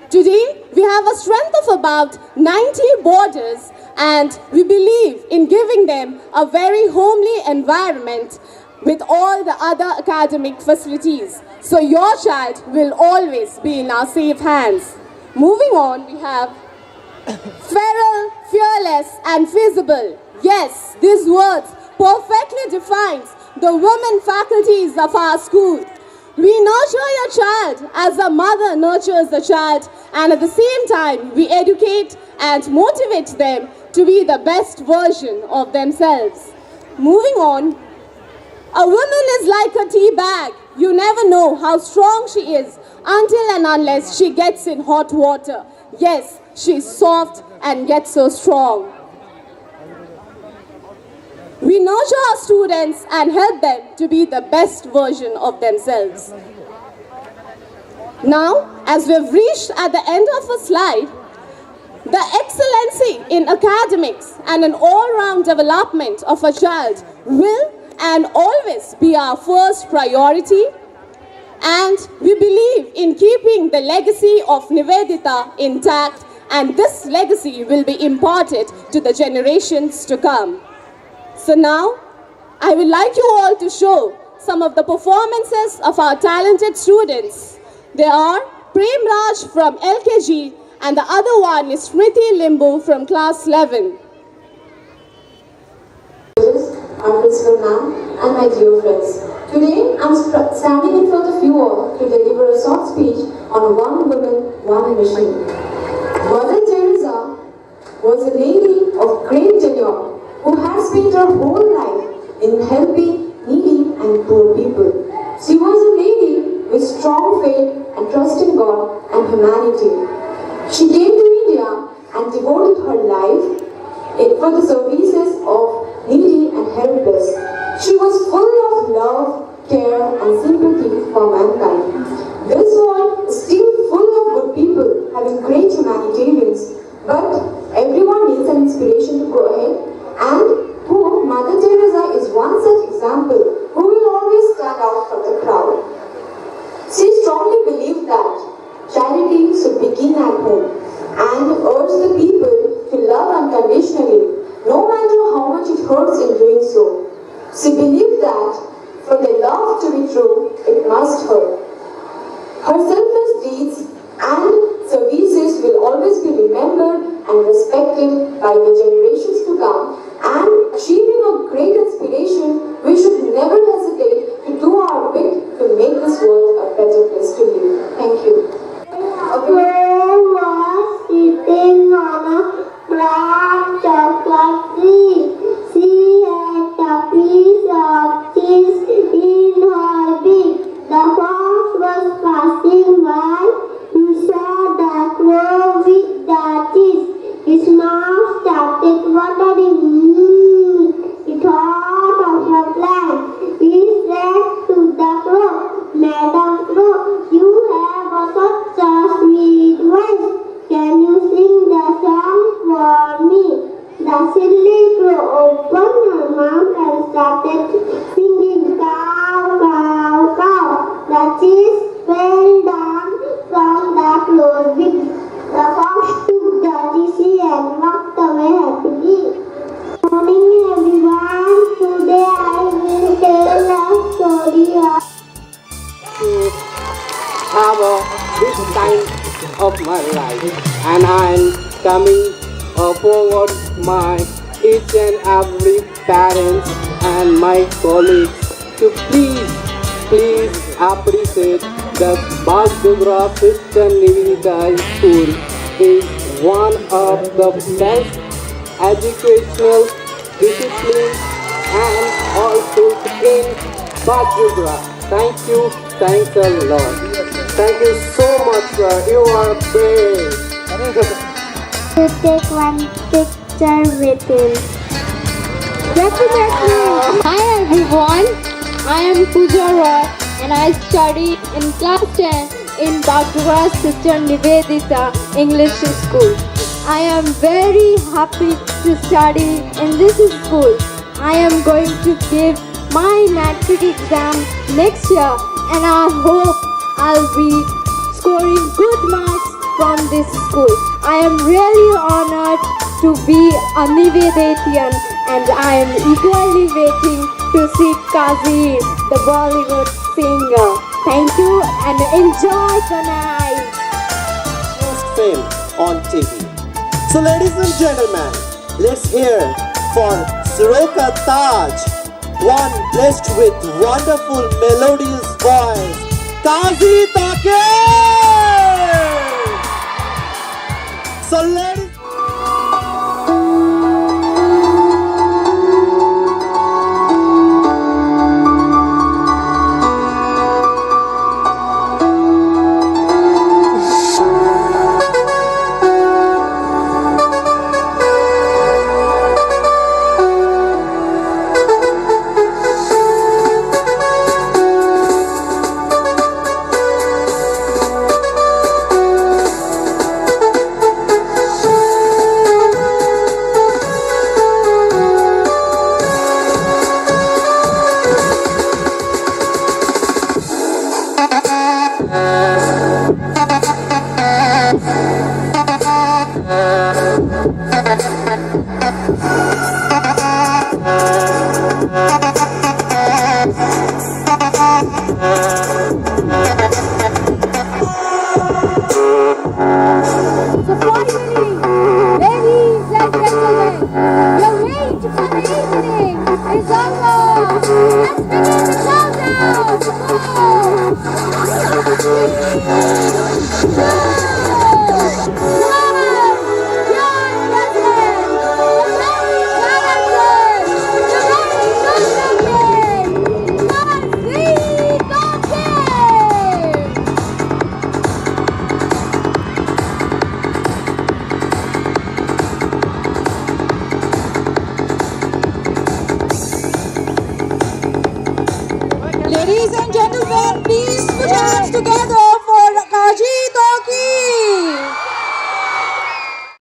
Today, we have a strength of about 90 boarders, and we believe in giving them a very homely environment with all the other academic facilities. So your child will always be in our safe hands. Moving on, we have feral, fearless, and feasible. Yes, these words perfectly defines the women faculties of our school. We nurture your child as a mother nurtures the child, and at the same time, we educate and motivate them to be the best version of themselves. Moving on, a woman is like a tea bag. You never know how strong she is until and unless she gets in hot water. Yes, she's soft and gets so strong. We nurture our students and help them to be the best version of themselves. Now, as we've reached at the end of a slide, the excellency in academics and an all-round development of a child will and always be our first priority. And we believe in keeping the legacy of Nivedita intact, and this legacy will be imparted to the generations to come. So now, I would like you all to show some of the performances of our talented students. They are Prem Raj from LKG, and the other one is Smriti Limbu from class 11. Our principal ma'am, and my dear friends. Today, I'm standing in front of you all to deliver a short speech on one woman, one mission. Mother Teresa was a lady of great tenure who has spent her whole life in helping needy and poor people. She was a lady with strong faith and trust in God and humanity. She came to India and devoted her life for the services of needy and helpless. She was full of love, care, and sympathy for mankind. This world is still full of good people having great humanitarians, but everyone needs an inspiration to go ahead, and who Mother Teresa is one such example who will always stand out from the crowd. She strongly believed that charity should begin at home and urged the people to love unconditionally, no matter how much it hurts in doing so. She believed that for the love to be true, it must hurt. Her selfless deeds and services will always be remembered and respected by the generations to come, and achieving a great inspiration, we should never hesitate to do our bit to make this world a better place to live. Thank you. There was sitting on a black chocolate tree. She had a piece of cheese in her beak. The fox was passing by. He saw the crow with the cheese. His mouth started watering. He thought of a plan. He said to the crow, "Madam Crow, you have such a sweet voice. Can you sing the song for me?" The silly crow opened her mouth and started singing, "Cow, cow, cow." The cheese fell down from the crow's beak. The fox took the cheese and walked away happily. Good morning, everyone. Today I will tell a story of have this time of my life, and I'm coming forward my each and every parents and my colleagues to please appreciate that Bagdogra Sister Nivedita School is one of the best educational discipline and also in Bagdogra. Thank you, thanks a lot. Thank you so much, sir. You are great. to take one picture with him. Definitely. Hi everyone, I am Pooja Roy and I study in class 10 in Bagdogra Sister Nivedita English School. I am very happy to study in this school. I am going to give my matric exam next year and I hope I'll be scoring good marks from school. I am really honored to be a Niveditian and I am eagerly waiting to see Kazi, the Bollywood singer. Thank you and enjoy the night. Most fame on TV. So ladies and gentlemen, let's hear for Siroka Taj, one blessed with wonderful melodious voice, Kazi Takir! So ladies Let's begin the countdown!